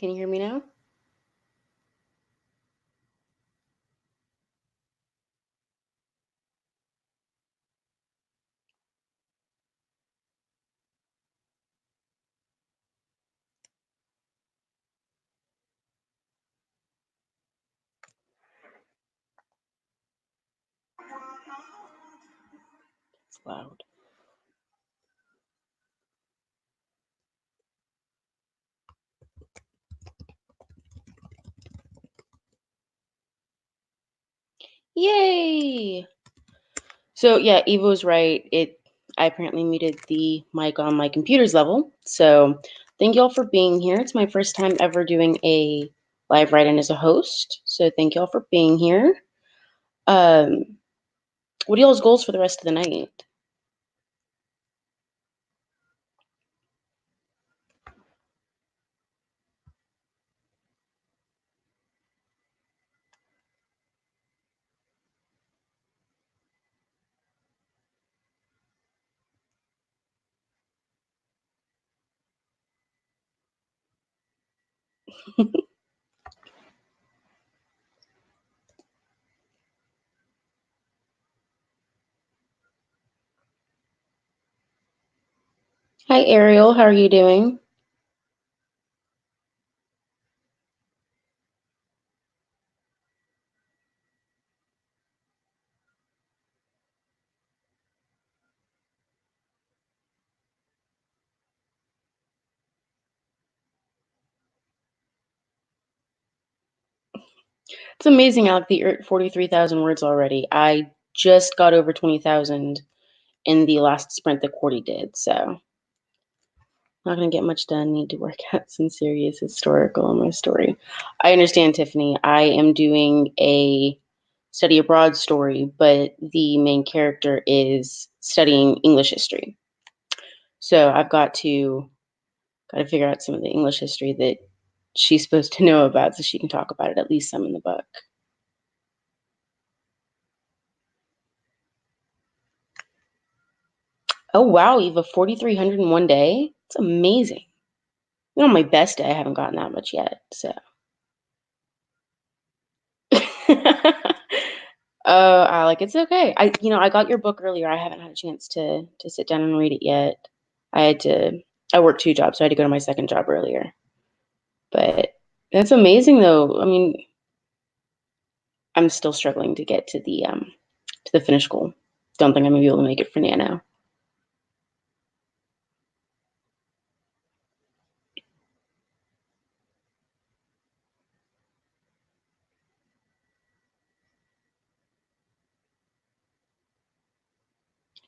Can you hear me now? It's loud. Yay! So yeah, Eva was right. I apparently muted the mic on my computer's level. So thank you all for being here. It's my first time ever doing a live write-in as a host. So thank you all for being here. What are y'all's goals for the rest of the night? Hi Ariel, how are you doing? It's amazing, Alec, that you're at 43,000 words already. I just got over 20,000 in the last sprint that Cordy did, so not gonna get much done. Need to work out some serious historical on my story. I understand, Tiffany. I am doing a study abroad story, but the main character is studying English history. So I've got to figure out some of the English history that she's supposed to know about so she can talk about it, at least some in the book. Oh wow, Eva, 4,300 in one day? It's amazing. On my best day, I haven't gotten that much yet, so. Oh, Alec, it's okay. I got your book earlier. I haven't had a chance to sit down and read it yet. I had to. I work two jobs, so I had to go to my second job earlier. But that's amazing, though. I mean, I'm still struggling to get to the finish goal. Don't think I'm gonna be able to make it for Nano.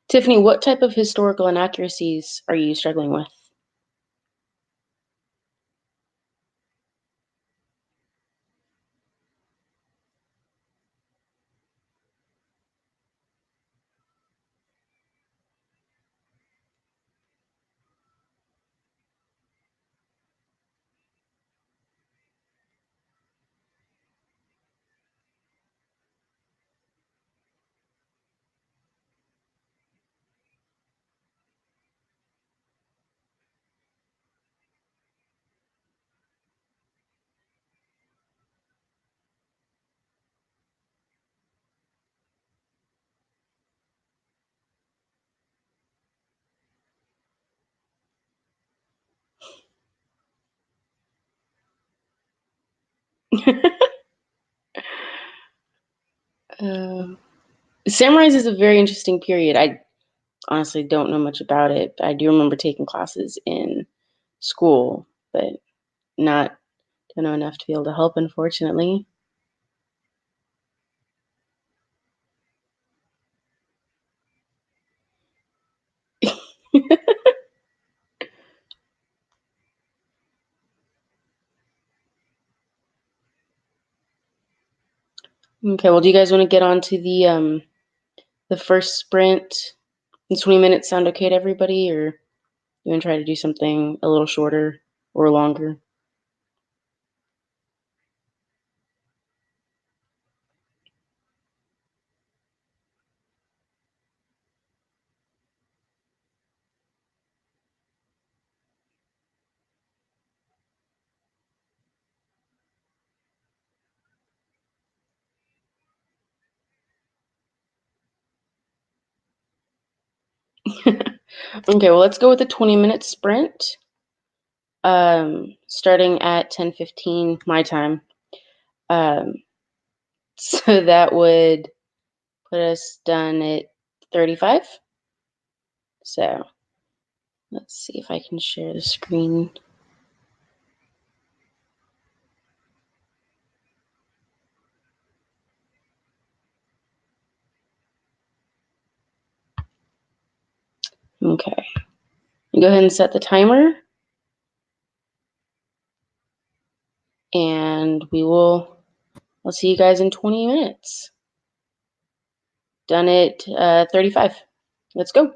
Tiffany, what type of historical inaccuracies are you struggling with? uh, Samurais is a very interesting period. I honestly don't know much about it. I do remember taking classes in school, but not don't know enough to be able to help, unfortunately. Okay, well, do you guys want to get on to the first sprint in 20 minutes? Sound okay to everybody, or you want to try to do something a little shorter or longer? Okay, well, let's go with a 20-minute sprint. Starting at 10:15 my time. Um, so that would put us done at 35. So let's see if I can share the screen. Okay. Go ahead and set the timer. And I'll see you guys in 20 minutes. Done at 35. Let's go.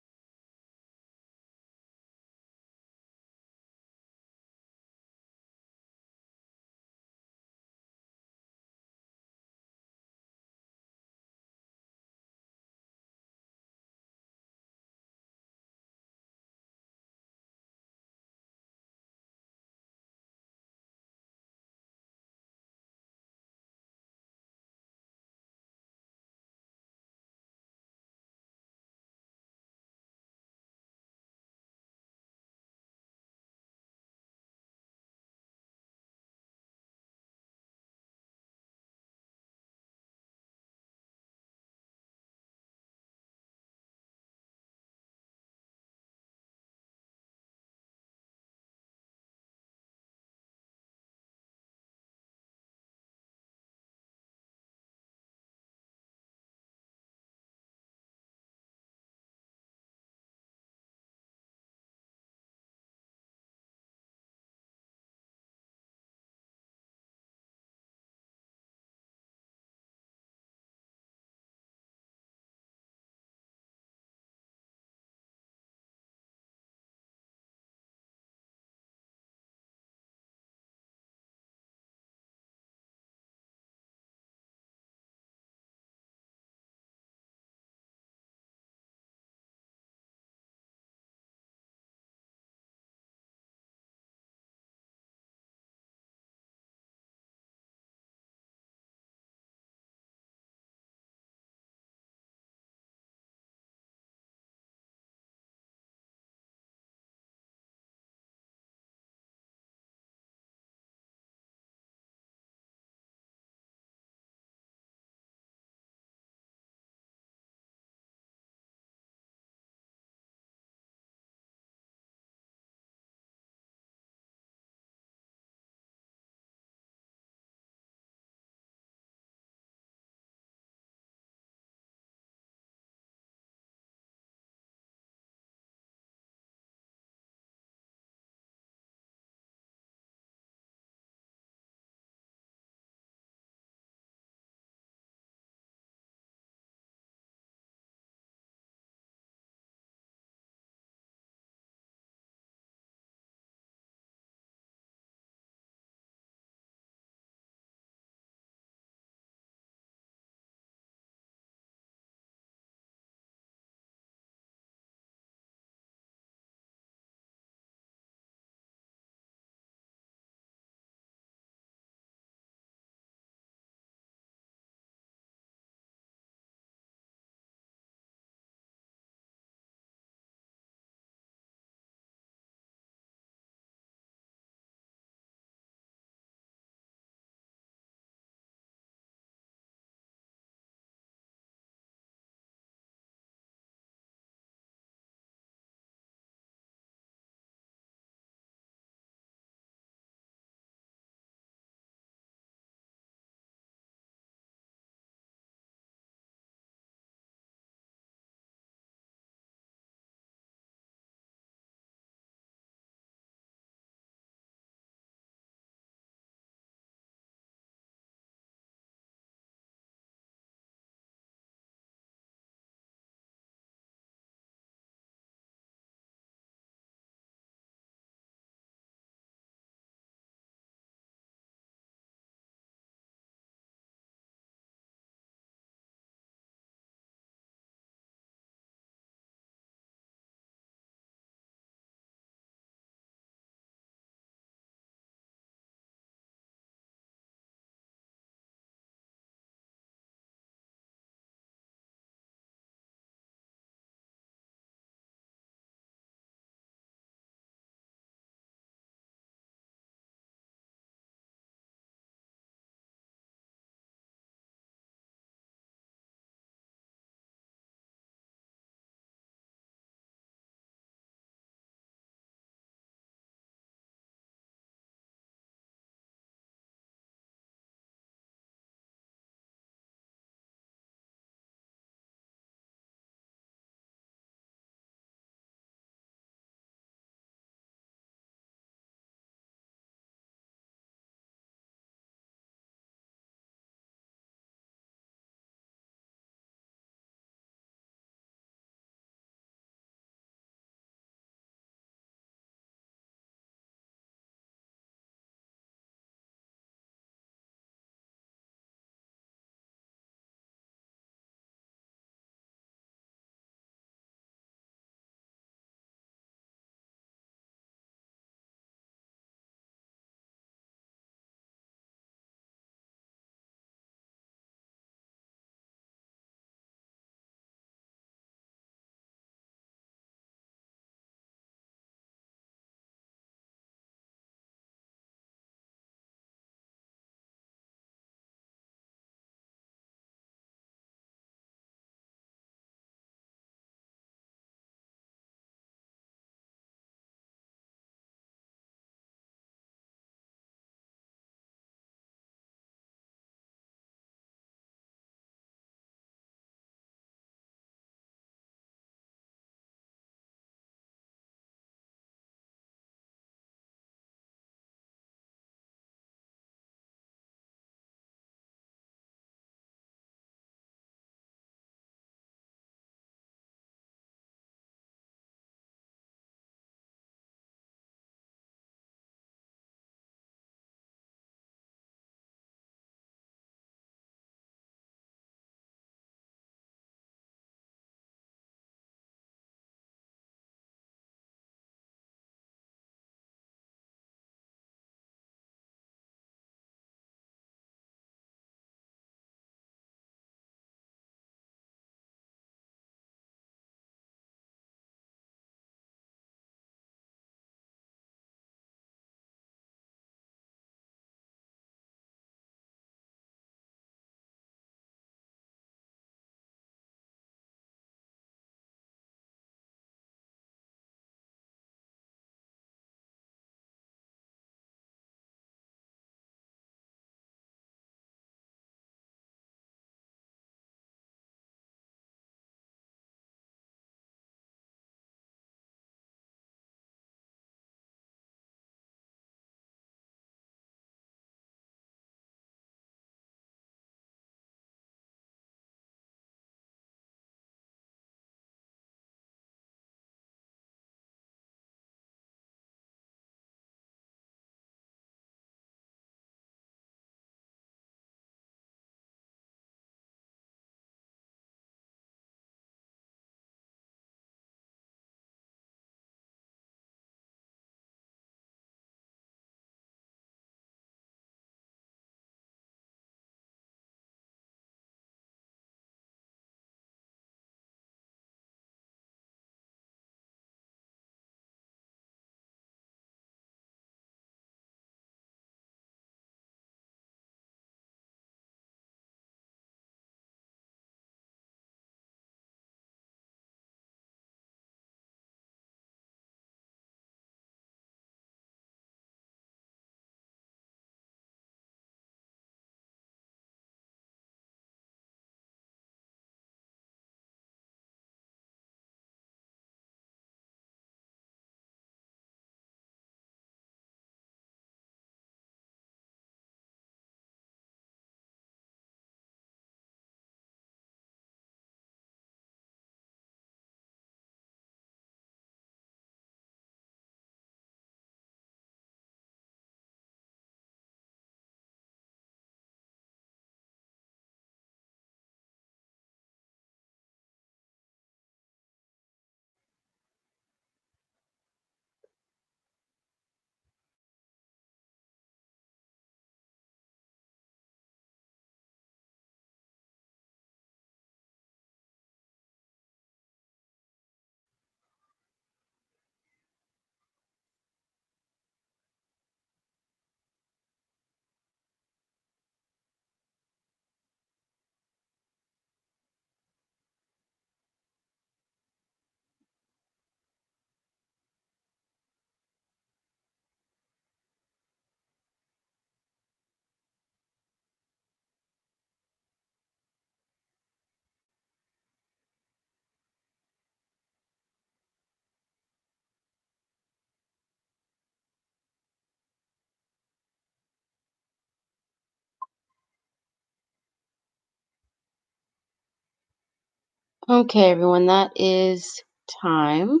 Okay, everyone, that is time.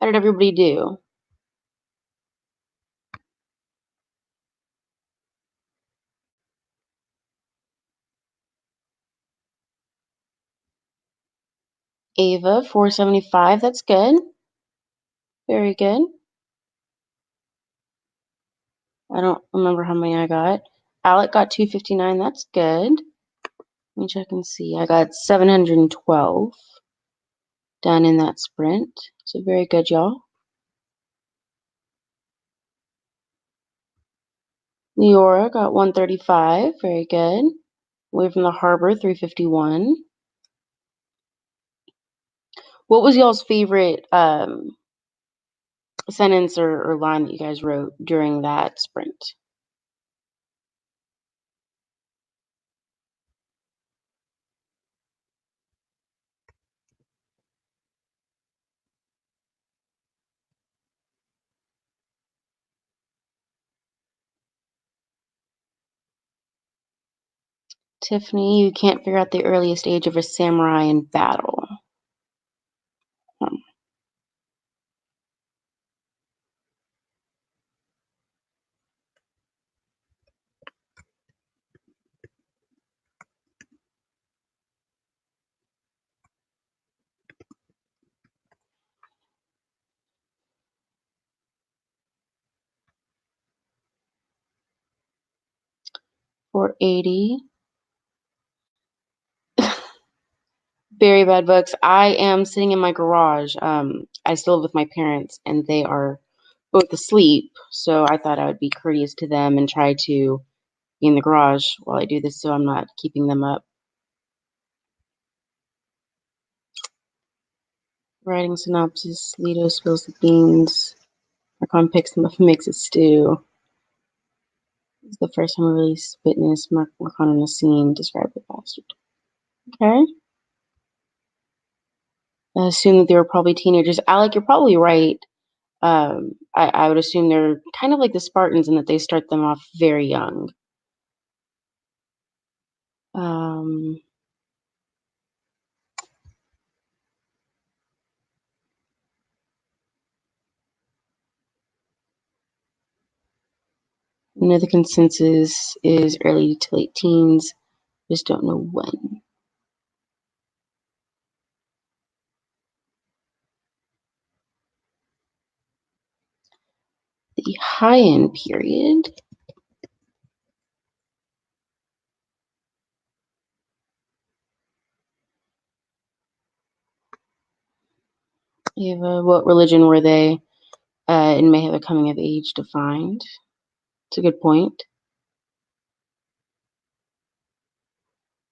How did everybody do? Ava, 475. That's good. Very good. I don't remember how many I got. Alec got 259. That's good. Let me check and see. I got 712 done in that sprint. So very good, y'all. Leora got 135. Very good. Away from the harbor, 351. What was y'all's favorite sentence or line that you guys wrote during that sprint? Tiffany, you can't figure out the earliest age of a samurai in battle. 480. Very bad books. I am sitting in my garage. I still live with my parents, and they are both asleep. So I thought I would be courteous to them and try to be in the garage while I do this, so I'm not keeping them up. Writing synopsis. Leto spills the beans. Marcon picks them up and makes a stew. It's the first time we really witnessed Marcon in a scene. Describe the bastard. Okay. I assume that they were probably teenagers. Alec, you're probably right. I would assume they're kind of like the Spartans in that they start them off very young. Um, I know the consensus is early to late teens. Just don't know when. The high-end period. Eva, what religion were they? And may have a coming of age defined. It's a good point.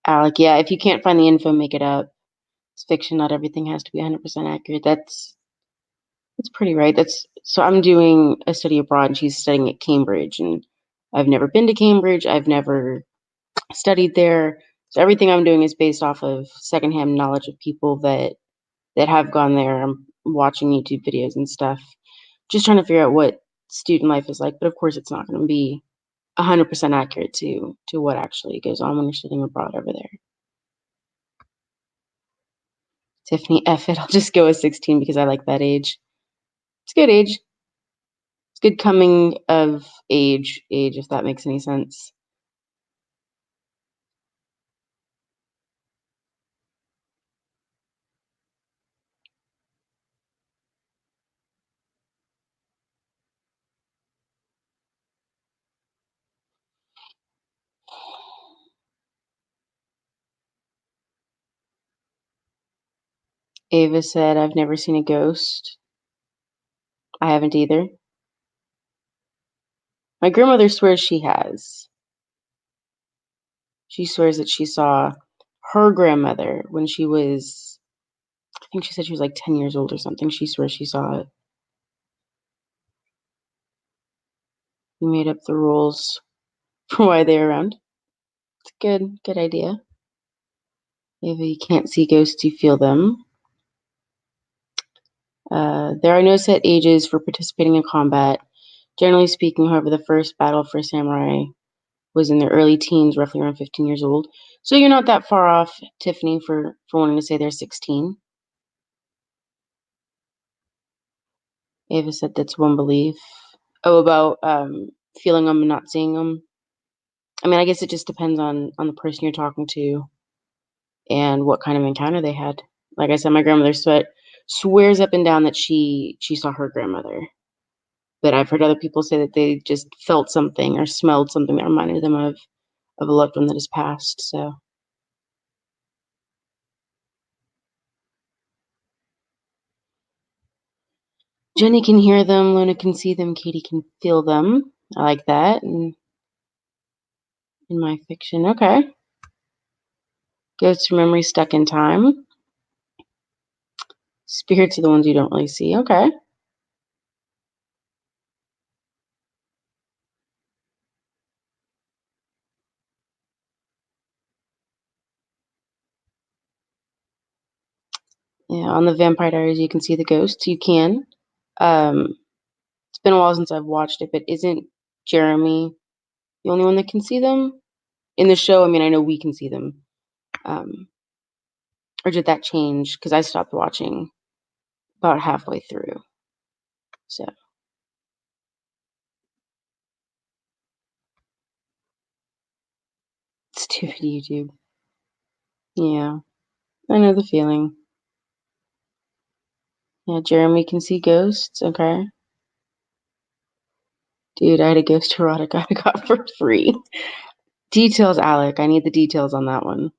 Alec, yeah, if you can't find the info, make it up. It's fiction. Not everything has to be 100% accurate. That's pretty right. That's so. I'm doing a study abroad, and she's studying at Cambridge, and I've never been to Cambridge. I've never studied there. So everything I'm doing is based off of secondhand knowledge of people that have gone there. I'm watching YouTube videos and stuff, just trying to figure out what student life is like. But of course, it's not going to be 100% accurate to what actually goes on when you're studying abroad over there. Tiffany, F it. I'll just go with 16 because I like that age. It's a good age. It's good coming of age, if that makes any sense. Ava said, I've never seen a ghost. I haven't either. My grandmother swears she has. She swears that she saw her grandmother when she was, I think she said she was like 10 years old or something. She swears she saw it. We made up the rules for why they're around. It's a good idea. Ava, you can't see ghosts, you feel them. There are no set ages for participating in combat. Generally speaking, however, the first battle for samurai was in their early teens, roughly around 15 years old. So you're not that far off, Tiffany, for wanting to say they're 16. Ava said that's one belief. Oh, about feeling them and not seeing them. I mean, I guess it just depends on the person you're talking to and what kind of encounter they had. Like I said, my grandmother swears up and down that she saw her grandmother. But I've heard other people say that they just felt something or smelled something that reminded them of a loved one that has passed. So Jenny can hear them, Luna can see them, Katie can feel them. I like that. And in my fiction, okay. Ghosts from memory stuck in time. Spirits are the ones you don't really see. Okay. Yeah, on the Vampire Diaries, you can see the ghosts. You can. It's been a while since I've watched it, but isn't Jeremy the only one that can see them in the show? I mean, I know we can see them. Or did that change? Because I stopped watching about halfway through. So stupid YouTube. Yeah, I know the feeling. Yeah, Jeremy can see ghosts. Okay. Dude, I had a ghost erotica I got for free. Details, Alec. I need the details on that one.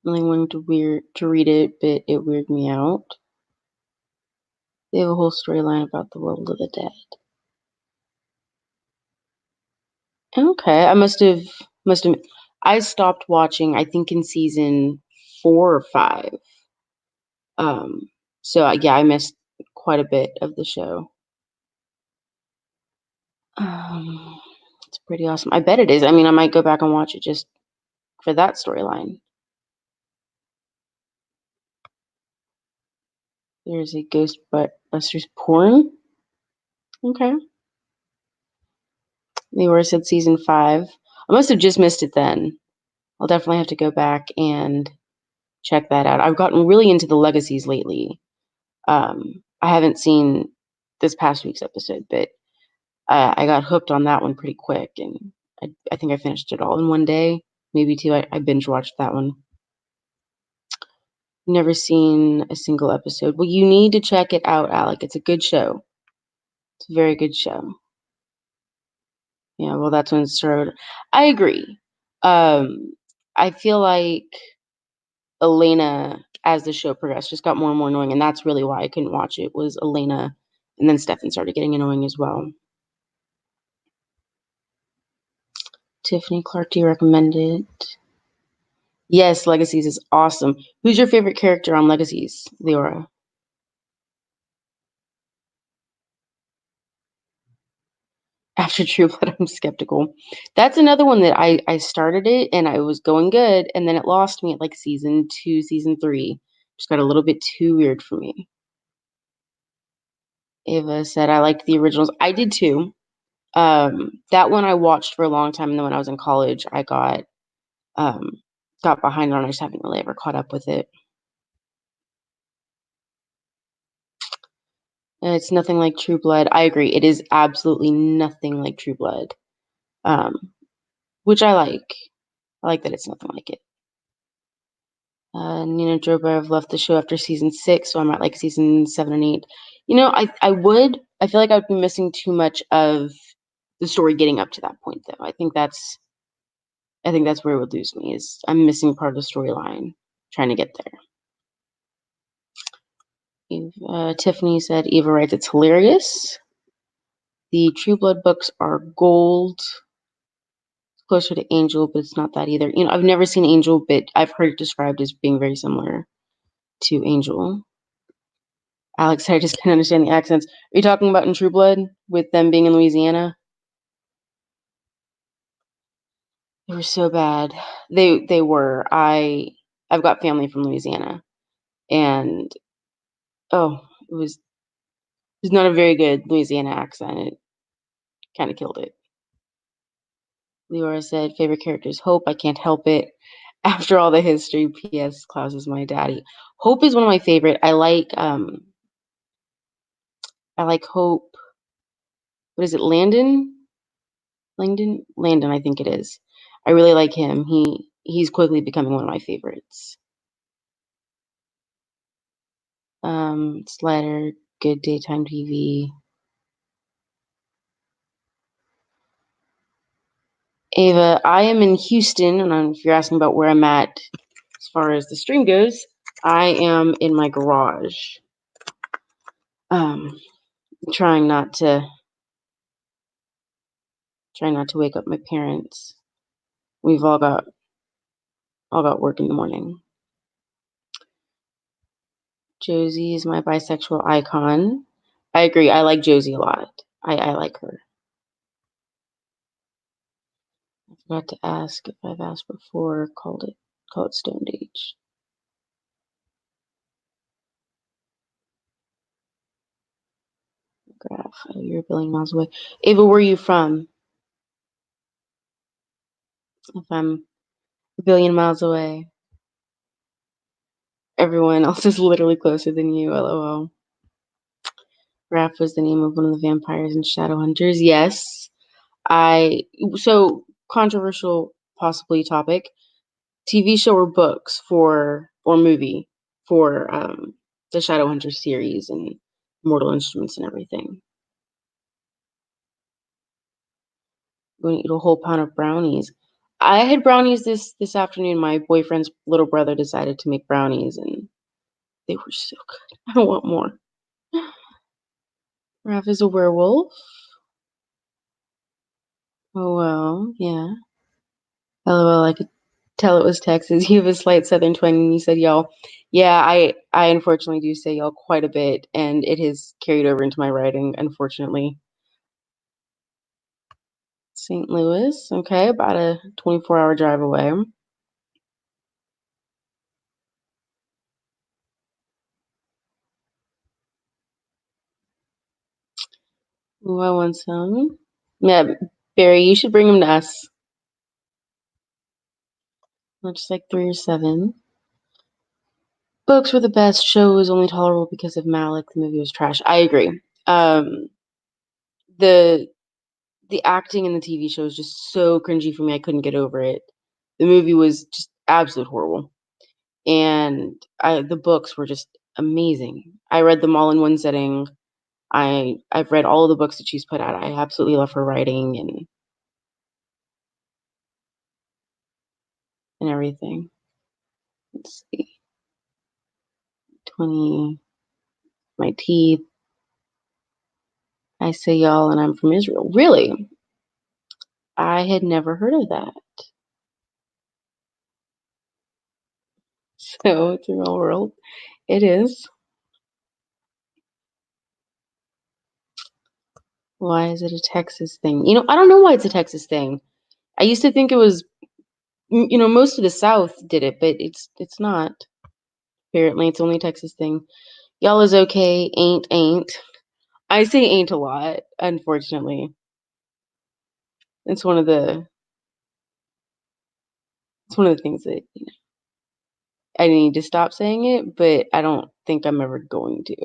I only wanted to read it, but it weirded me out. They have a whole storyline about the world of the dead. Okay, I must have. I stopped watching. I think in season 4 or 5. Um, so yeah, I missed quite a bit of the show. It's pretty awesome. I bet it is. I mean, I might go back and watch it just for that storyline. There's a Ghostbusters porn. Okay. They were said season 5. I must have just missed it then. I'll definitely have to go back and check that out. I've gotten really into the legacies lately. I haven't seen this past week's episode, but I got hooked on that one pretty quick, and I think I finished it all in one day, maybe 2. I binge watched that one. Never seen a single episode. Well, you need to check it out, Alec. It's a good show. It's a very good show. Yeah, well, that's when it started. I agree. Um, I feel like Elena, as the show progressed, just got more and more annoying, and that's really why I couldn't watch it. Was Elena, and then Stefan started getting annoying as well. Tiffany Clark, do you recommend it? Yes, Legacies is awesome. Who's your favorite character on Legacies, Leora? After True Blood, I'm skeptical. That's another one that I started it and I was going good, and then it lost me at like season 2, season 3. Just got a little bit too weird for me. Ava said I liked the originals. I did too. That one I watched for a long time, and then when I was in college, I um got behind on. I just haven't really ever caught up with it. And it's nothing like True Blood. I agree. It is absolutely nothing like True Blood. Which I like. I like that it's nothing like it. Nina Dobrev left the show after season 6, so I'm at like season 7 and 8. I feel like I would be missing too much of the story getting up to that point, though. I think that's where it would lose me. Is I'm missing part of the storyline, trying to get there. Tiffany said Eva writes it's hilarious. The True Blood books are gold. Closer to Angel, but it's not that either. I've never seen Angel, but I've heard it described as being very similar to Angel. Alex, I just can't understand the accents. Are you talking about in True Blood with them being in Louisiana? They were so bad. They were. I've got family from Louisiana, and oh, it was It's not a very good Louisiana accent. It kind of killed it. Leora said, favorite character is Hope. I can't help it. After all the history, P.S. Klaus is my daddy. Hope is one of my favorite. I like Hope. What is it? Landon, I think it is. I really like him. He's quickly becoming one of my favorites. Slider, good daytime TV. Ava, I am in Houston, and if you're asking about where I'm at as far as the stream goes, I am in my garage. Trying not to wake up my parents. We've all got work in the morning. Josie is my bisexual icon. I agree. I like Josie a lot. I like her. I forgot to ask if I've asked before. Call it Stone Age. Graph. Oh, you're a billion miles away. Ava, where are you from? If I'm a billion miles away. Everyone else is literally closer than you. LOL. Raph was the name of one of the vampires in Shadowhunters. Yes. So controversial, possibly topic. TV show or books or movie for the Shadowhunters series and Mortal Instruments and everything. I'm going to eat a whole pound of brownies. I had brownies this afternoon. My boyfriend's little brother decided to make brownies, and they were so good. I want more. Raph is a werewolf. Oh well, yeah. LOL, I could tell it was Texas. You have a slight southern twang and you said y'all. Yeah, I unfortunately do say y'all quite a bit, and it has carried over into my writing, unfortunately. St. Louis, okay, about a 24-hour drive away. Ooh, I want some. Yeah, Barry, you should bring them to us. Not just like 3 or 7. Books were the best. Show was only tolerable because of Malik. The movie was trash. I agree. The acting in the TV show is just so cringy for me. I couldn't get over it. The movie was just absolute horrible, and the books were just amazing. I read them all in one sitting. I've read all of the books that she's put out. I absolutely love her writing and everything. Let's see. 20, my teeth. I say y'all, and I'm from Israel. Really? I had never heard of that. So it's a real world. It is. Why is it a Texas thing? I don't know why it's a Texas thing. I used to think it was, most of the South did it, but it's not. Apparently, it's only a Texas thing. Y'all is okay. Ain't. I say ain't a lot, unfortunately. It's one of the things that I need to stop saying it, but I don't think I'm ever going to.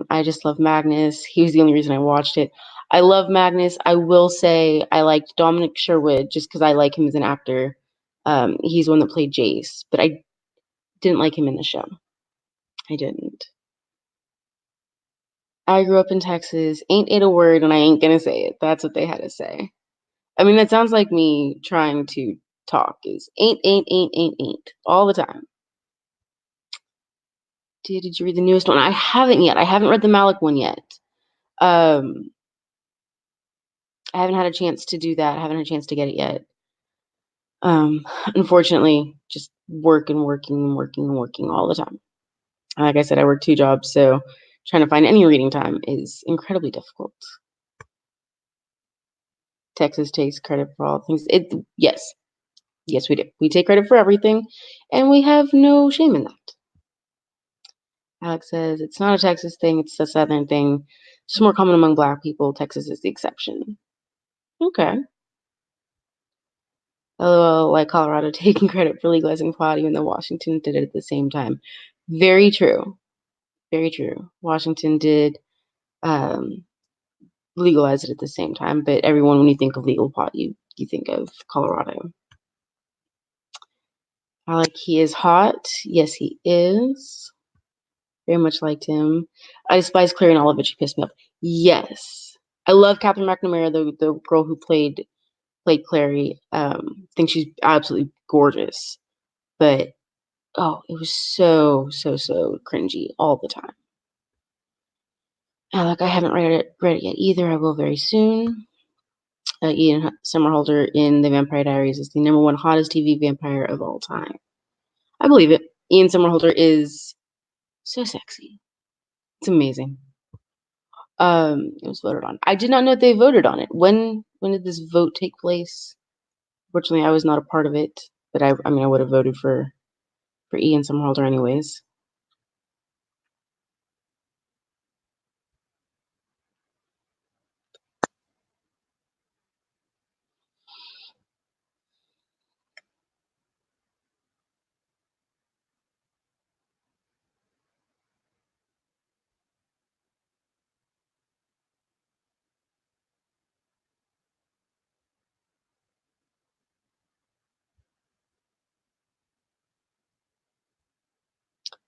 I just love Magnus. He was the only reason I watched it. I love Magnus. I will say I liked Dominic Sherwood just because I like him as an actor. He's the one that played Jace, but I didn't like him in the show. I didn't. I grew up in Texas. Ain't it a word, and I ain't gonna say it. That's what they had to say. I mean, that sounds like me trying to talk. Is ain't all the time. Did you read the newest one? I haven't yet. I haven't read the Malik one yet. I haven't had a chance to do that. I haven't had a chance to get it yet. Unfortunately, just working all the time. Like I said, I work 2 jobs, so trying to find any reading time is incredibly difficult. Texas takes credit for all things. Yes, we do. We take credit for everything, and we have no shame in that. Alex says it's not a Texas thing, it's a Southern thing. It's just more common among Black people. Texas is the exception. Okay. LOL, like Colorado taking credit for legalizing pot, even though Washington did it at the same time. Very true. Very true. Washington did um, legalize it at the same time, but everyone, when you think of legal pot, you think of Colorado. Alec, he is hot. Yes, he is. Very much liked him. I despise Clary and Oliver. She pissed me off. Yes. I love Catherine McNamara, the girl who played Clary. Think she's absolutely gorgeous. But oh, it was so cringy all the time. Like I haven't read it yet either. I will very soon. Ian Somerhalder in The Vampire Diaries is the #1 hottest TV vampire of all time. I believe it. Ian Somerhalder is so sexy. It's amazing. It was voted on. I did not know they voted on it. When did this vote take place? Fortunately, I was not a part of it, but I mean, I would have voted for Ian Somerhalder anyways.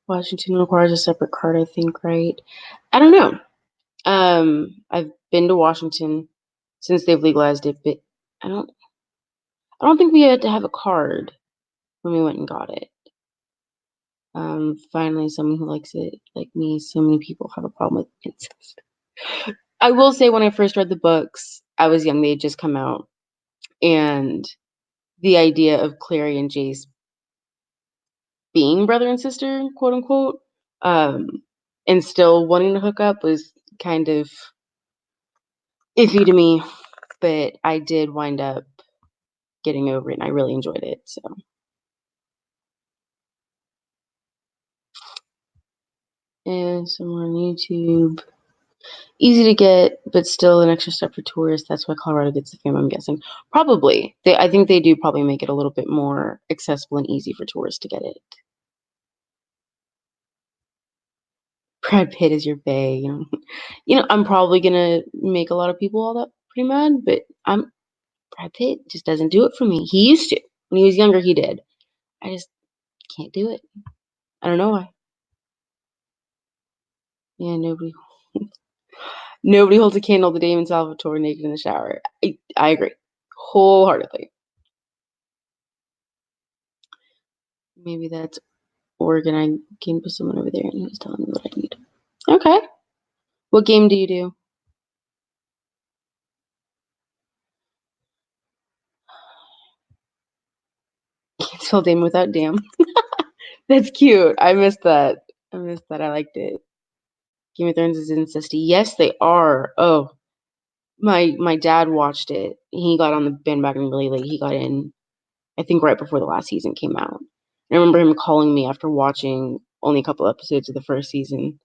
Washington requires a separate card, I think, right? I don't know. I've been to Washington since they've legalized it, but I don't think we had to have a card when we went and got it. Finally, someone who likes it, like me. So many people have a problem with incest. I will say, when I first read the books, I was young; they had just come out, and the idea of Clary and Jace being brother and sister, quote unquote, um, and still wanting to hook up was kind of iffy to me. But I did wind up getting over it, and I really enjoyed it. So, and somewhere on YouTube. Easy to get, but still an extra step for tourists. That's why Colorado gets the fame, I'm guessing. Probably. I think they do probably make it a little bit more accessible and easy for tourists to get it. Brad Pitt is your bae, I'm probably gonna make a lot of people all that pretty mad, but Brad Pitt just doesn't do it for me. He used to. When he was younger, he did. I just can't do it. I don't know why. Yeah, nobody holds a candle to Damon Salvatore naked in the shower. I agree. Wholeheartedly. Maybe that's Oregon. I came with someone over there and he was telling me what I need. Okay. What game do you do? Can't spell Damon without damn. That's cute. I missed that. I liked it. Game of Thrones is incesty. Yes, they are. Oh, my dad watched it. He got on the bandwagon really late. He got in, I think, right before the last season came out. And I remember him calling me after watching only a couple episodes of the first season,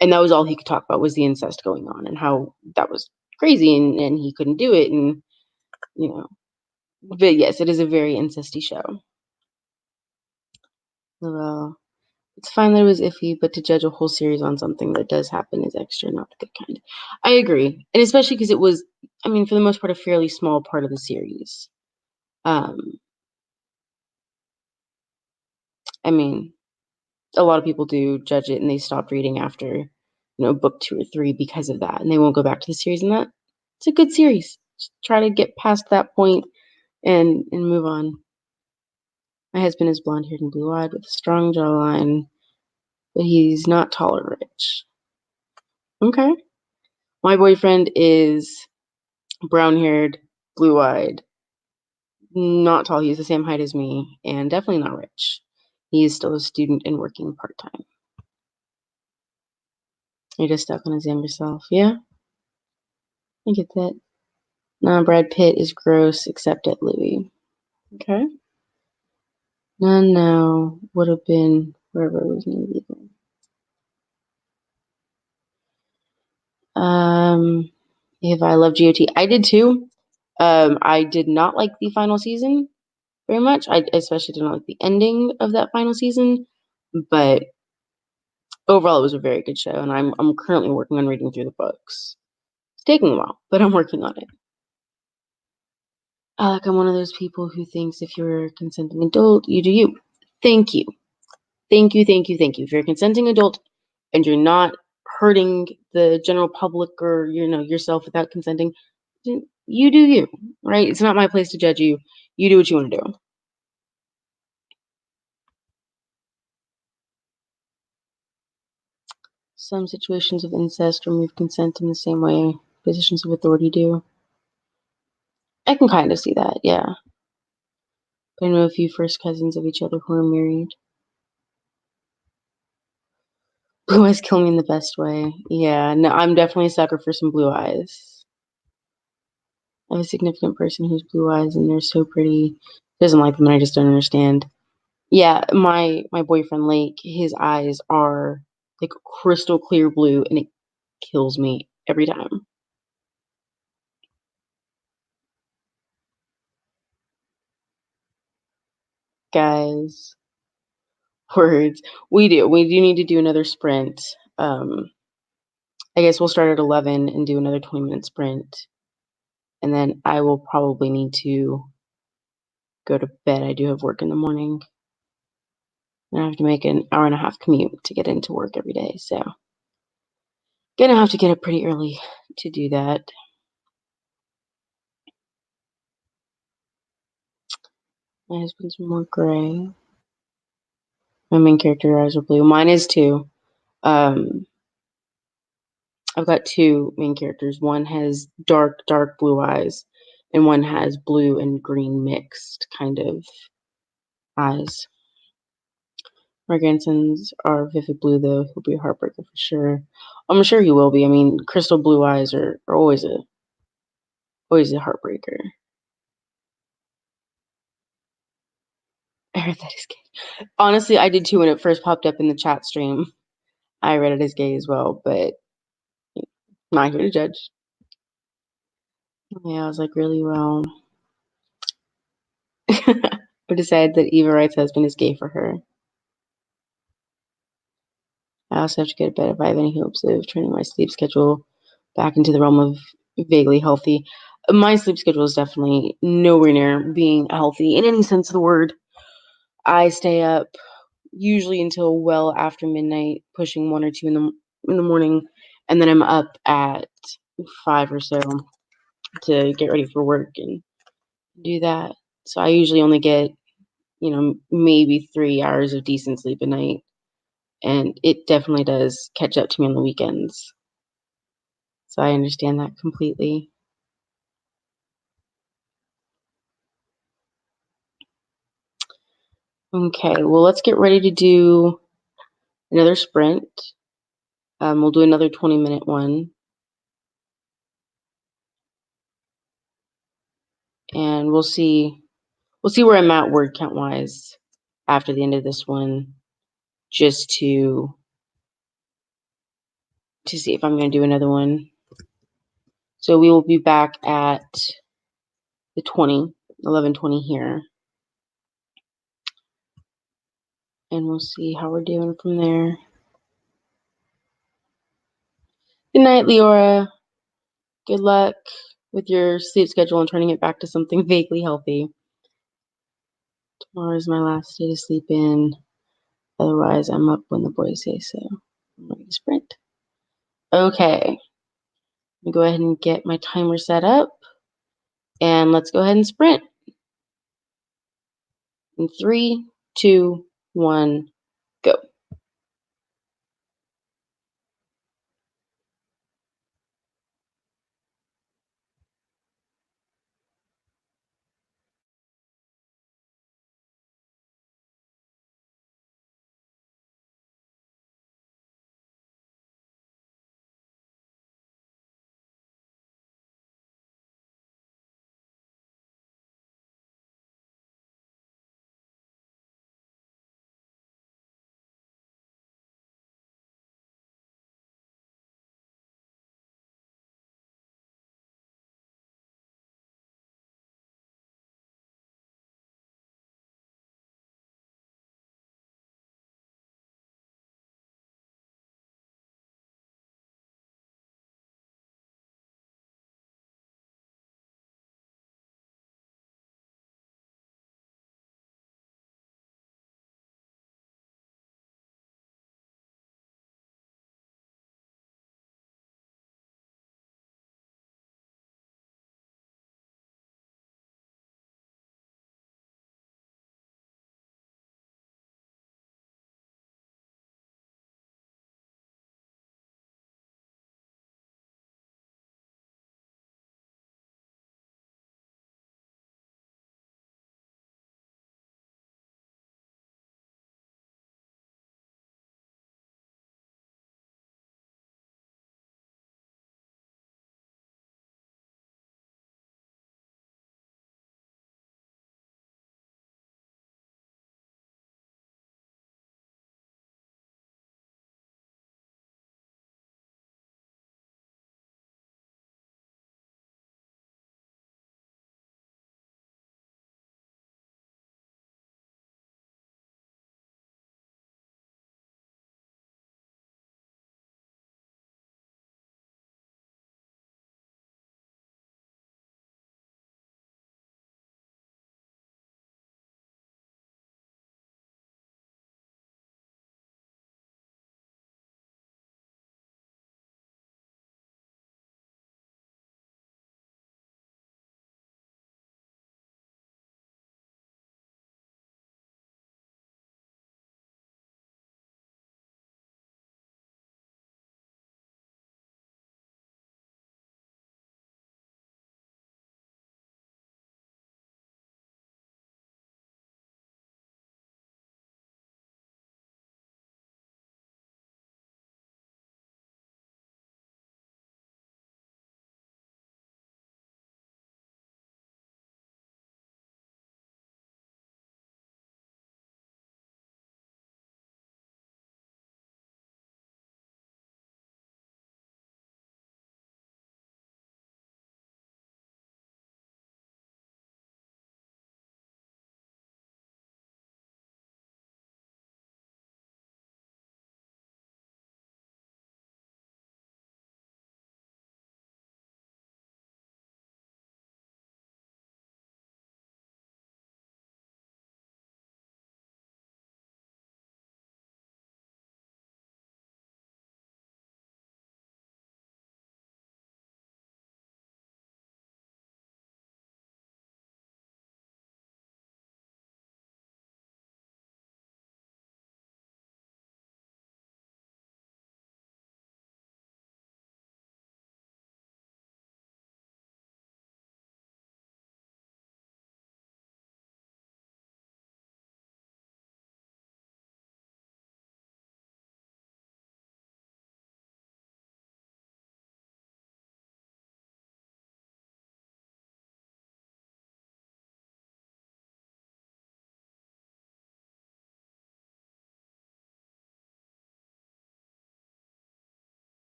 and that was all he could talk about was the incest going on and how that was crazy, and he couldn't do it, and you know. But yes, it is a very incesty show. Well, it's fine that it was iffy, but to judge a whole series on something that does happen is extra, not the good kind. I agree, and especially because it was, I mean, for the most part, a fairly small part of the series. Um, I mean, a lot of people do judge it, and they stop reading after, book 2 or 3 because of that, and they won't go back to the series. And that it's a good series. Just try to get past that point and move on. My husband is blonde haired and blue eyed with a strong jawline, but he's not tall or rich. Okay. My boyfriend is brown haired, blue eyed, not tall. He's the same height as me, and definitely not rich. He is still a student and working part time. You're just stuck on his younger self. Yeah, I get that. Nah, Brad Pitt is gross except at Louis. Okay. None now would have been wherever it was illegal. Um, if I love GOT, I did too. I did not like the final season very much. I especially did not like the ending of that final season, but overall, it was a very good show, and I'm currently working on reading through the books. It's taking a while, but I'm working on it. Like I'm one of those people who thinks if you're a consenting adult, you do you. Thank you. Thank you, thank you, thank you. If you're a consenting adult and you're not hurting the general public or yourself without consenting, then you do you, right? It's not my place to judge you. You do what you want to do. Some situations of incest remove consent in the same way positions of authority do. I can kind of see that, yeah. But I know a few first cousins of each other who are married. Blue eyes kill me in the best way. Yeah, no, I'm definitely a sucker for some blue eyes. I have a significant person who's blue eyes and they're so pretty. Doesn't like them and I just don't understand. Yeah, my boyfriend Lake, his eyes are like crystal clear blue and it kills me every time. Guys, words. We do. We do need to do another sprint. I guess we'll start at 11 and do another 20-minute sprint. And then I will probably need to go to bed. I do have work in the morning. And I have to make an hour and a half commute to get into work every day. So gonna have to get up pretty early to do that. My husband's more gray. My main character eyes are blue. Mine is too. Um, I've got two main characters. One has dark, dark blue eyes, and one has blue and green mixed kind of eyes. My grandsons are vivid blue, though. He'll be a heartbreaker for sure. I'm sure he will be. I mean, crystal blue eyes are always a heartbreaker. I heard that is gay. Honestly, I did too when it first popped up in the chat stream. I read it as gay as well, but not here to judge. Yeah, I was like, really well. I decided that Eva Wright's husband is gay for her. I also have to go to bed if I have any hopes of turning my sleep schedule back into the realm of vaguely healthy. My sleep schedule is definitely nowhere near being healthy in any sense of the word. I stay up usually until well after midnight, pushing 1 or 2 in the morning, and then I'm up at 5 or so to get ready for work and do that. So I usually only get, maybe 3 hours of decent sleep a night, and it definitely does catch up to me on the weekends. So I understand that completely. Okay, well, let's get ready to do another sprint. We'll do another 20-minute one. And we'll see where I'm at word count wise after the end of this one, just to see if I'm going to do another one. So we will be back at the 11:20 here. And we'll see how we're doing from there. Good night, Leora. Good luck with your sleep schedule and turning it back to something vaguely healthy. Tomorrow is my last day to sleep in. Otherwise, I'm up when the boys say so. I'm ready to sprint. Okay. Let me go ahead and get my timer set up. And let's go ahead and sprint. In 3, 2, 1, go.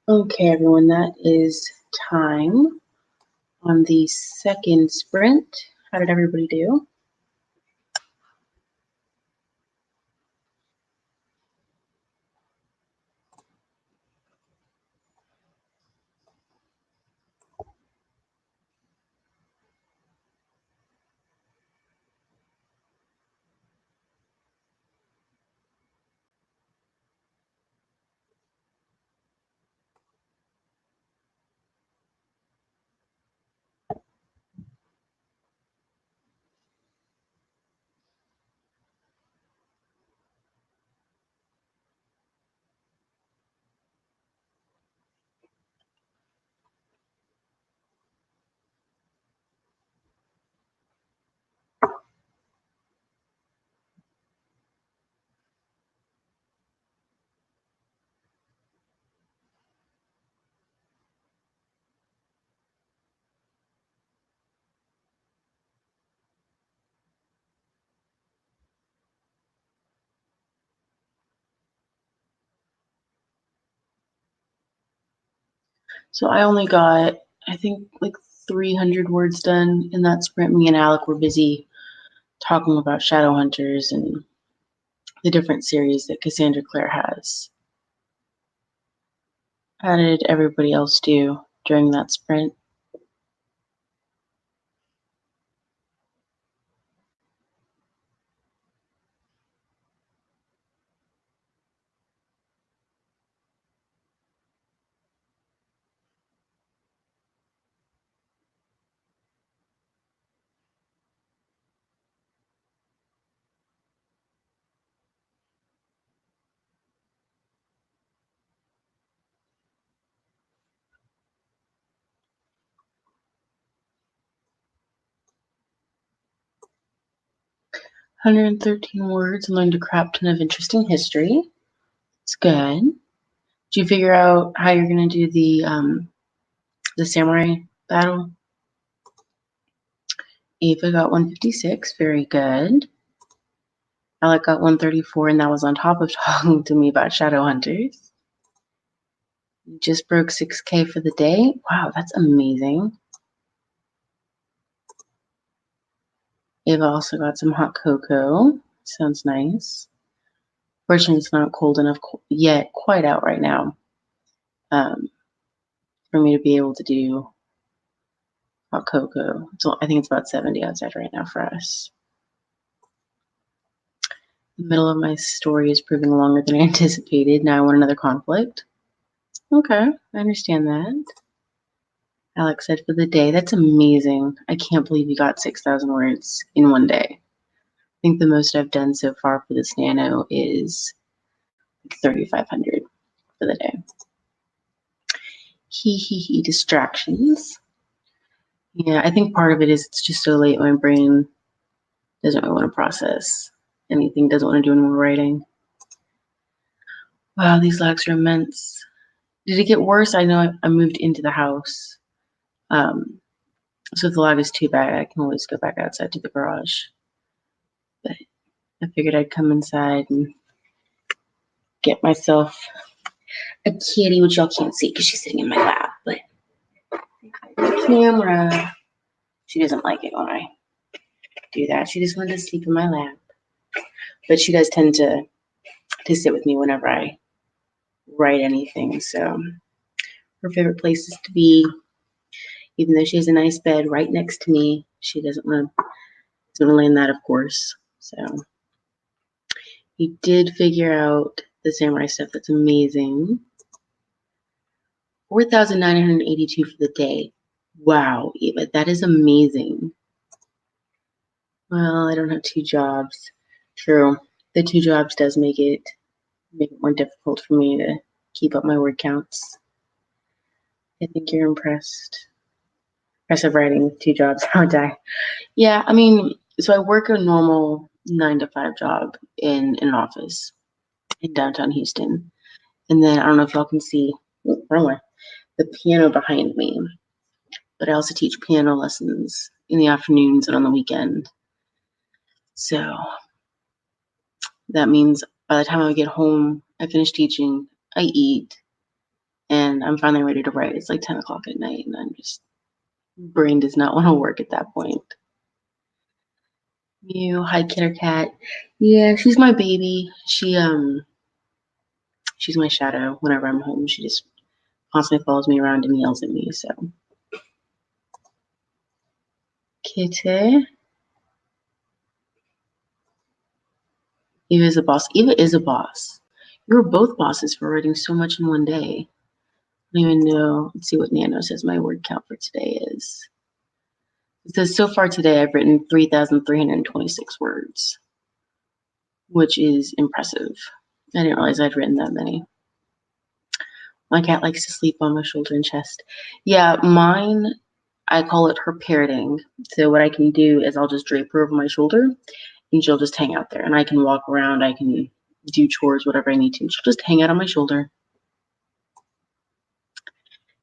Okay, everyone, that is time on the second sprint. How did everybody do? So I only got, I think, like 300 words done in that sprint. Me and Alec were busy talking about shadow hunters and the different series that Cassandra Clare has. How did everybody else do during that sprint? One 113 words and learned a crap ton of interesting history. It's good. Did you figure out how you're gonna do the samurai battle? Ava got 156, very good. Alec got 134, and that was on top of talking to me about shadow hunters. You just broke 6K for the day. Wow, that's amazing. Ava also got some hot cocoa. Sounds nice. Fortunately, it's not cold enough yet, quite out right now, for me to be able to do hot cocoa. So I think it's about 70 outside right now for us. The middle of my story is proving longer than I anticipated. Now I want another conflict. Okay, I understand that. Alex said for the day. That's amazing. I can't believe you got 6,000 words in one day. I think the most I've done so far for this nano is 3,500 for the day. Distractions. Yeah, I think part of it is it's just so late. My brain doesn't really want to process anything, doesn't want to do any more writing. Wow, these lags are immense. Did it get worse? I know I moved into the house. So if the lag is too bad, I can always go back outside to the garage. But I figured I'd come inside and get myself a kitty, which y'all can't see because she's sitting in my lap. But the camera, she doesn't like it when I do that. She just wanted to sleep in my lap. But she does tend to sit with me whenever I write anything. So her favorite place is to be, even though she has a nice bed right next to me, she doesn't want to lay in that, of course. So he did figure out the samurai stuff. That's amazing. 4,982 for the day. Wow, Eva, that is amazing. Well, I don't have two jobs. True. The two jobs does make it more difficult for me to keep up my word counts. I think you're impressed. Rest of writing with 2 jobs, I would die. Yeah, I mean, so I work a normal 9 to 5 job in an office in downtown Houston. And then I don't know if y'all can see, wrong way, the piano behind me. But I also teach piano lessons in the afternoons and on the weekend. So that means by the time I get home, I finish teaching, I eat, and I'm finally ready to write. It's like 10 o'clock at night, and I'm just, brain does not want to work at that point. Hi, Kitter Cat. Yeah, she's my baby. She's my shadow whenever I'm home. She just constantly follows me around and yells at me. So, Kitty. Eva is a boss. Eva is a boss. You were both bosses for writing so much in one day. I don't even know. Let's see what Nano says my word count for today is. It says so far today I've written 3,326 words, which is impressive. I didn't realize I'd written that many. My cat likes to sleep on my shoulder and chest. Yeah, mine, I call it her parroting. So what I can do is I'll just drape her over my shoulder and she'll just hang out there. And I can walk around, I can do chores, whatever I need to. She'll just hang out on my shoulder.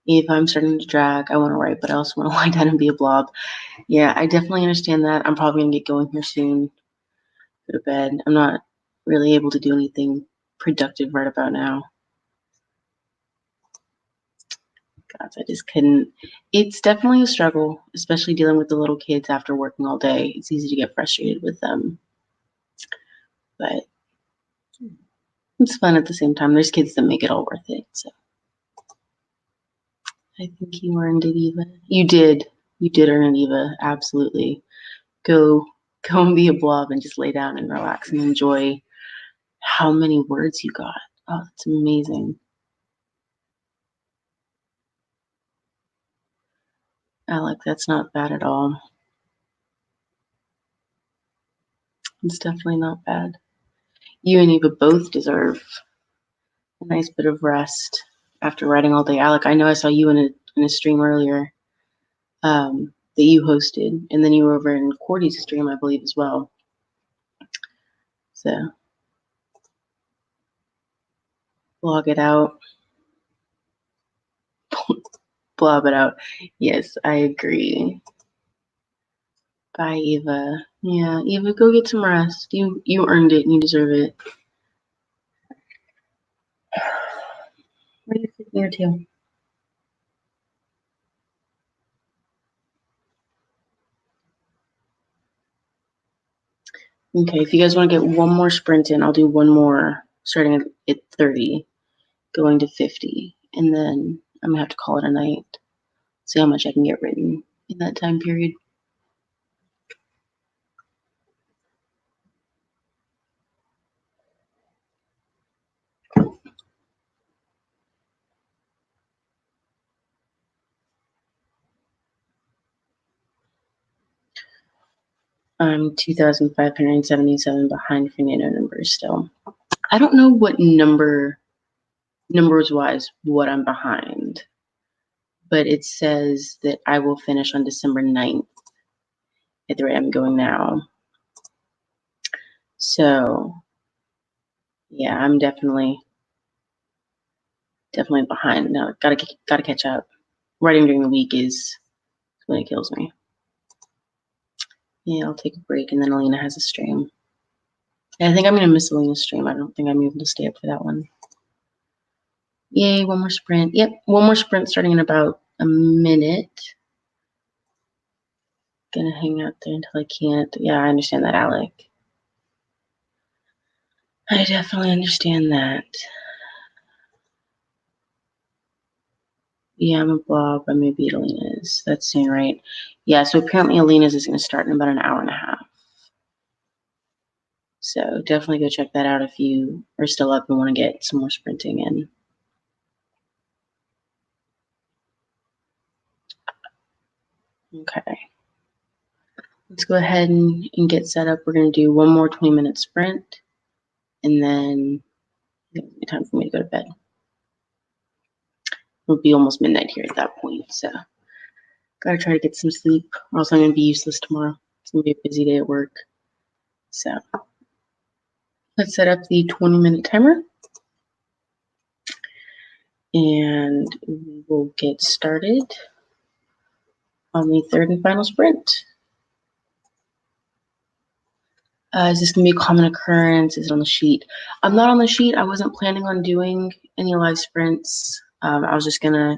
If I'm starting to drag, I want to write, but I also want to lie down and be a blob. Yeah, I definitely understand that. I'm probably going to get going here soon. Go to bed. I'm not really able to do anything productive right about now. God, I just couldn't. It's definitely a struggle, especially dealing with the little kids after working all day. It's easy to get frustrated with them, but it's fun at the same time. There's kids that make it all worth it. So I think you earned it, Eva. You did. You did earn it, Eva. Absolutely. Go and be a blob and just lay down and relax and enjoy how many words you got. Oh, that's amazing. Alec, that's not bad at all. It's definitely not bad. You and Eva both deserve a nice bit of rest after writing all day. Alec, I know I saw you in a stream earlier that you hosted, and then you were over in Cordy's stream, I believe, as well. So, blog it out. Blob it out. Yes, I agree. Bye, Eva. Yeah, Eva, go get some rest. You earned it and you deserve it. Where are you sitting here too? Okay, if you guys want to get one more sprint in, I'll do one more starting at 30, going to 50, and then I'm gonna have to call it a night. See how much I can get written in that time period. I'm 2,577 behind for Nano numbers still. I don't know what numbers wise what I'm behind, but it says that I will finish on December 9th at the rate I'm going now. So yeah, I'm definitely behind. No, gotta catch up. Writing during the week is when it kills me. Yeah, I'll take a break and then Alina has a stream. I think I'm gonna miss Alina's stream. I don't think I'm able to stay up for that one. Yay, one more sprint. Yep, one more sprint starting in about a minute. Gonna hang out there until I can't. Yeah, I understand that, Alec. I definitely understand that. Yeah, I'm a blob. I may beat Alina's. That's soon, right? Yeah, so apparently Alina's is gonna start in about an hour and a half. So definitely go check that out if you are still up and want to get some more sprinting in. Okay. Let's go ahead and get set up. We're going to do one more 20-minute sprint, and then it'll be time for me to go to bed. It'll be almost midnight here at that point. So Gotta try to get some sleep, or else I'm gonna be useless tomorrow. It's gonna be a busy day at work. So let's set up the 20-minute timer and we will get started on the third and final sprint. Is this going to be a common occurrence? Is it on the sheet? I'm not on the sheet. I wasn't planning on doing any live sprints. I was just going to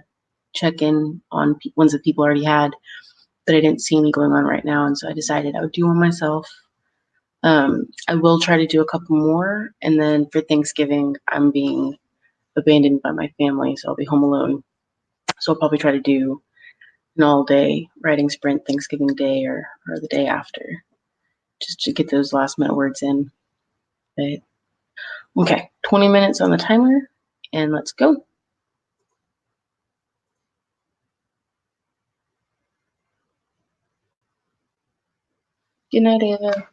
check in on ones that people already had, but I didn't see any going on right now, and so I decided I would do one myself. I will try to do a couple more, and then for Thanksgiving, I'm being abandoned by my family, so I'll be home alone. So I'll probably try to do an all-day writing sprint Thanksgiving Day or the day after, just to get those last-minute words in. But, okay, 20 minutes on the timer, and let's go. Good night, Ava.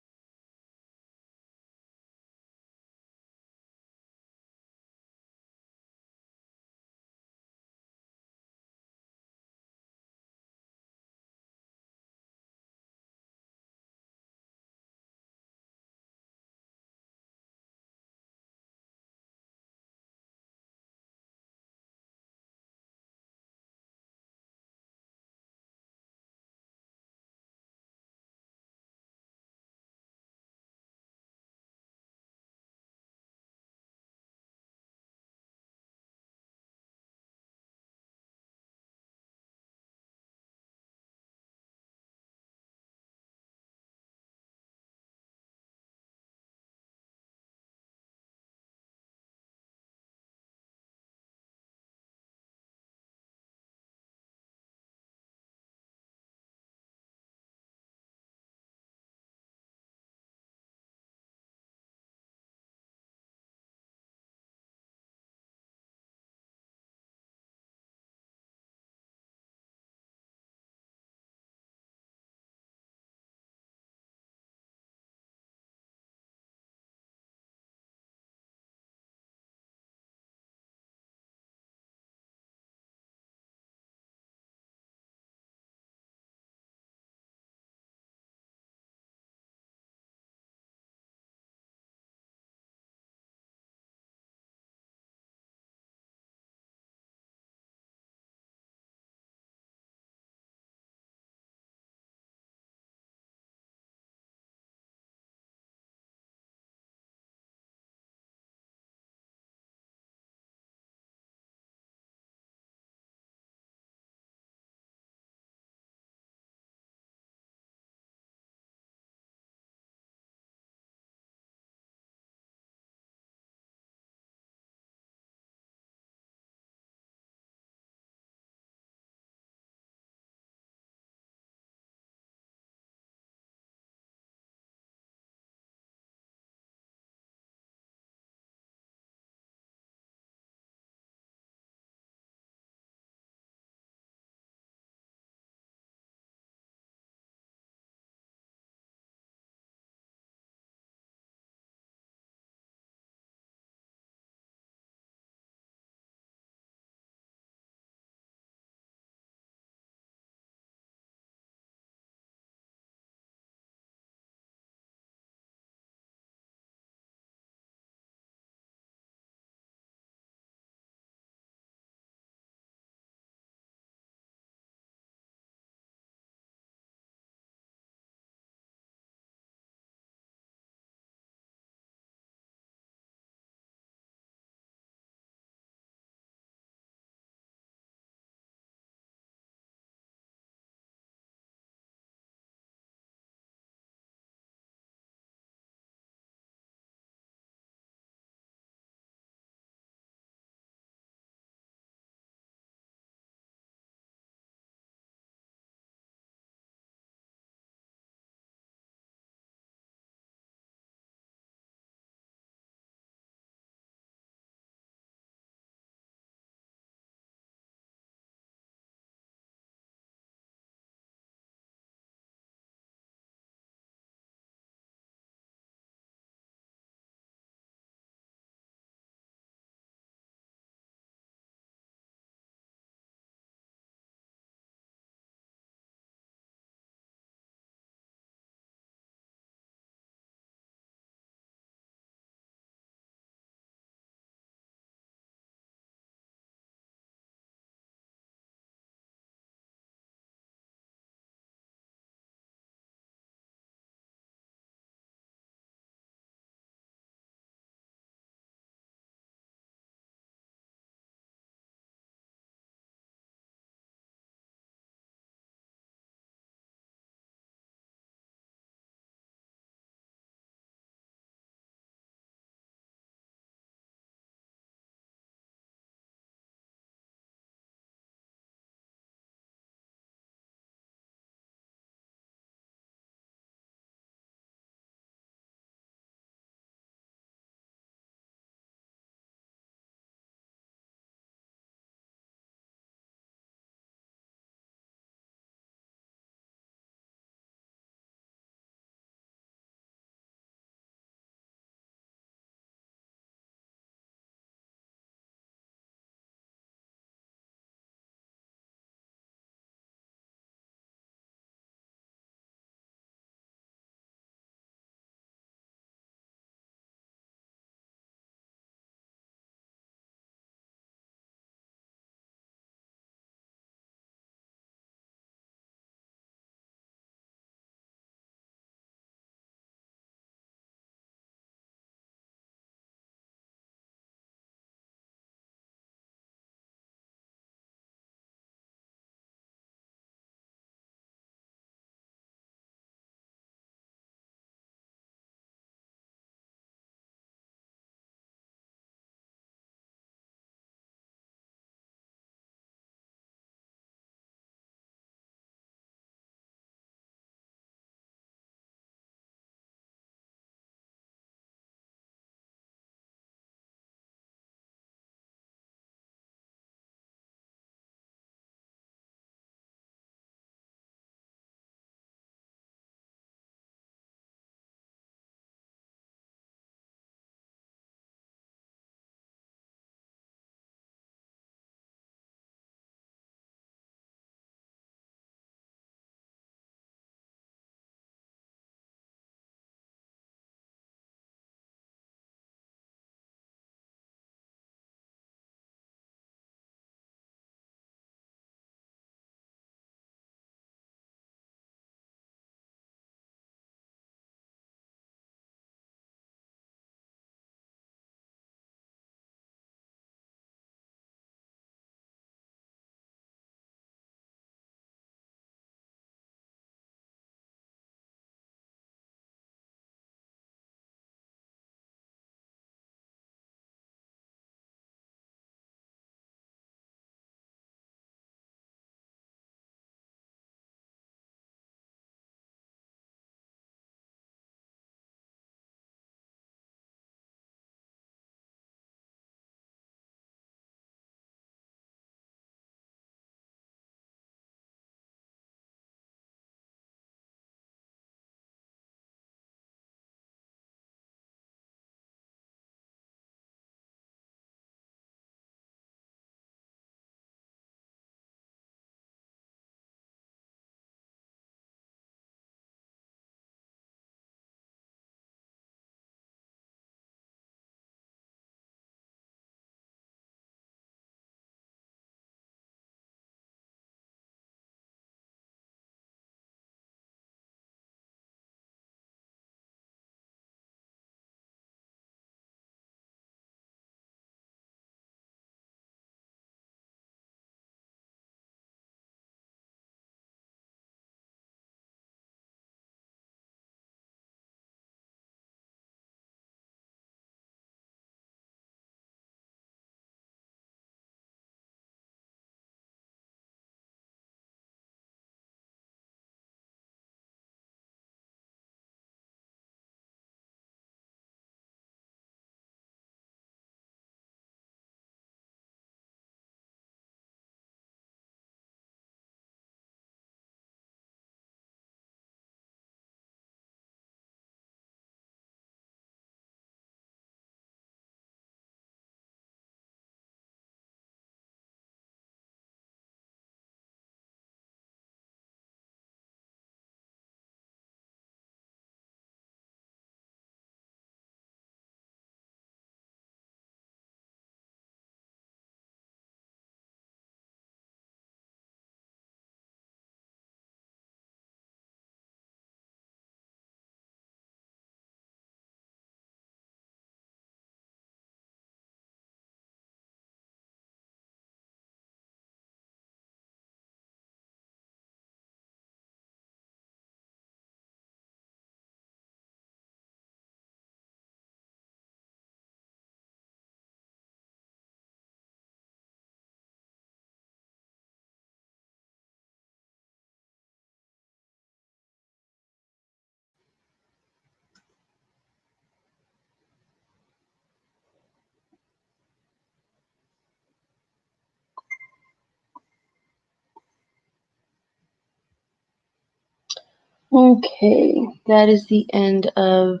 Okay, that is the end of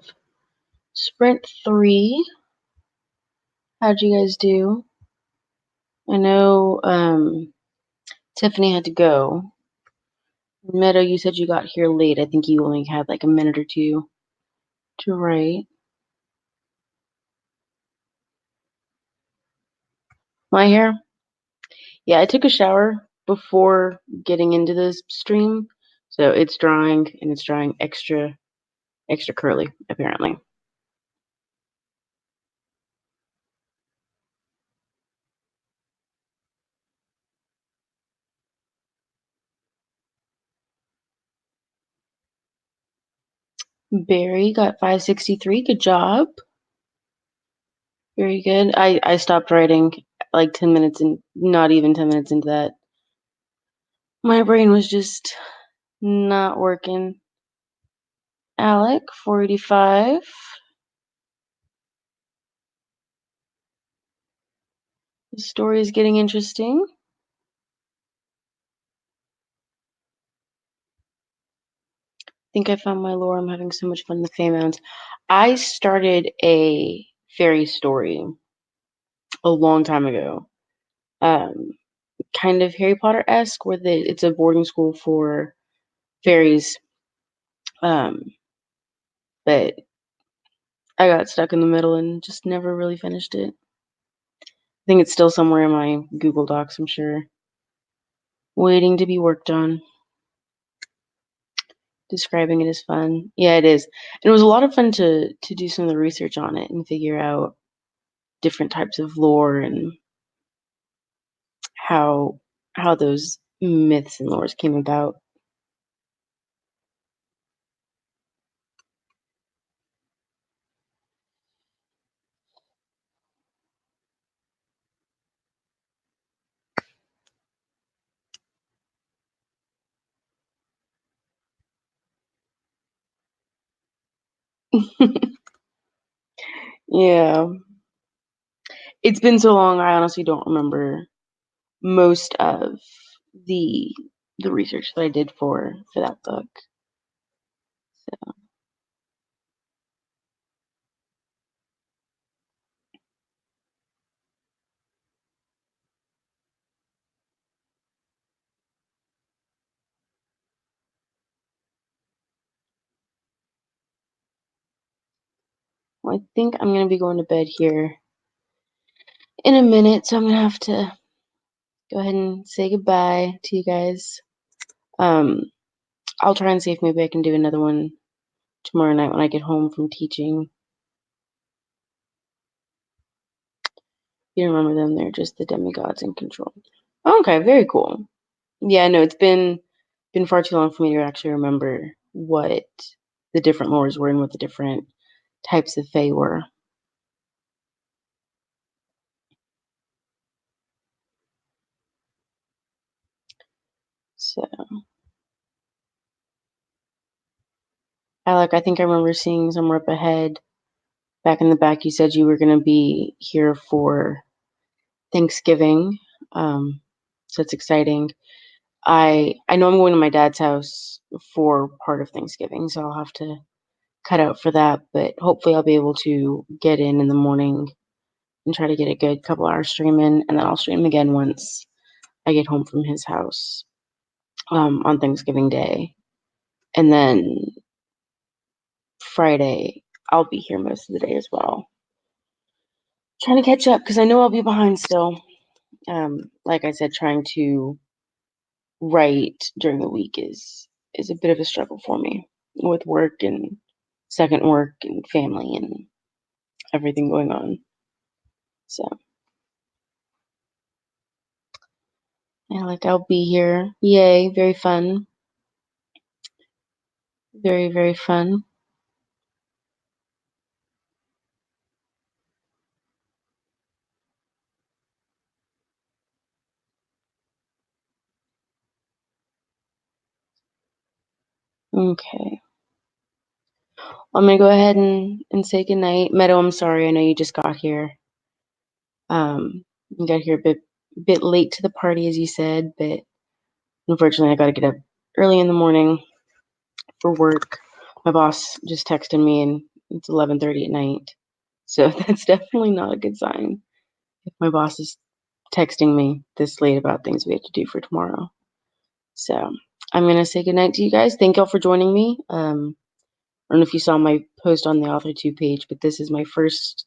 sprint 3. How'd you guys do? I know Tiffany had to go. Meadow, you said you got here late. I think you only had like a minute or two to write. My hair? Yeah, I took a shower before getting into this stream, so it's drying and it's drying extra curly, apparently. Barry got 563. Good job. Very good. I stopped writing like 10 minutes and not even 10 minutes into that. My brain was just not working. Alec, 485. The story is getting interesting. I think I found my lore. I'm having so much fun in the Fey Mounds. I started a fairy story a long time ago. Um, kind of Harry Potter-esque, where it's a boarding school for fairies. Um, but I got stuck in the middle and just never really finished it. I think it's still somewhere in my Google Docs, I'm sure, waiting to be worked on. Describing it is fun. Yeah, it is. And it was a lot of fun to do some of the research on it and figure out different types of lore and how those myths and lores came about. Yeah. It's been so long, I honestly don't remember most of the research that I did for that book. So well, I think I'm gonna be going to bed here in a minute, so I'm gonna have to go ahead and say goodbye to you guys. Um, I'll try and see if maybe I can do another one tomorrow night when I get home from teaching. You don't remember them? They're just the demigods in control. Okay, very cool. Yeah, no, it's been far too long for me to actually remember what the different lores were and what the different types of fae were. So, Alec, I think I remember seeing somewhere up ahead, back in the back, you said you were going to be here for Thanksgiving. So it's exciting. I know I'm going to my dad's house for part of Thanksgiving, so I'll have to cut out for that. But hopefully, I'll be able to get in the morning and try to get a good couple hours stream in, and then I'll stream again once I get home from his house on Thanksgiving Day, and then Friday I'll be here most of the day as well. Trying to catch up because I know I'll be behind still. Like I said, trying to write during the week is a bit of a struggle for me with work and second work and family and everything going on. So yeah, like I'll be here. Yay, very fun. Very, very fun. Okay. I'm gonna go ahead and say goodnight. Meadow, I'm sorry, I know you just got here. You got here a bit late to the party as you said, but unfortunately I gotta get up early in the morning for work. My boss just texted me and it's 11:30 at night. So that's definitely not a good sign if my boss is texting me this late about things we have to do for tomorrow. So I'm gonna say goodnight to you guys. Thank y'all for joining me. I don't know if you saw my post on the Author2 page, but this is my first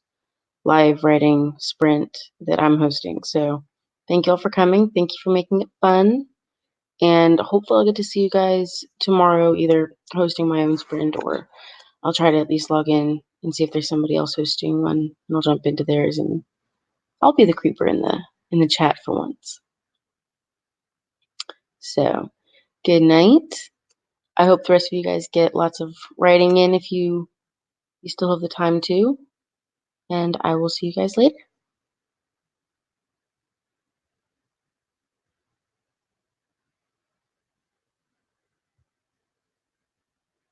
live writing sprint that I'm hosting. So thank y'all for coming. Thank you for making it fun. And hopefully I'll get to see you guys tomorrow, either hosting my own sprint or I'll try to at least log in and see if there's somebody else hosting one and I'll jump into theirs and I'll be the creeper in the chat for once. So good night. I hope the rest of you guys get lots of writing in if you still have the time to. And I will see you guys later.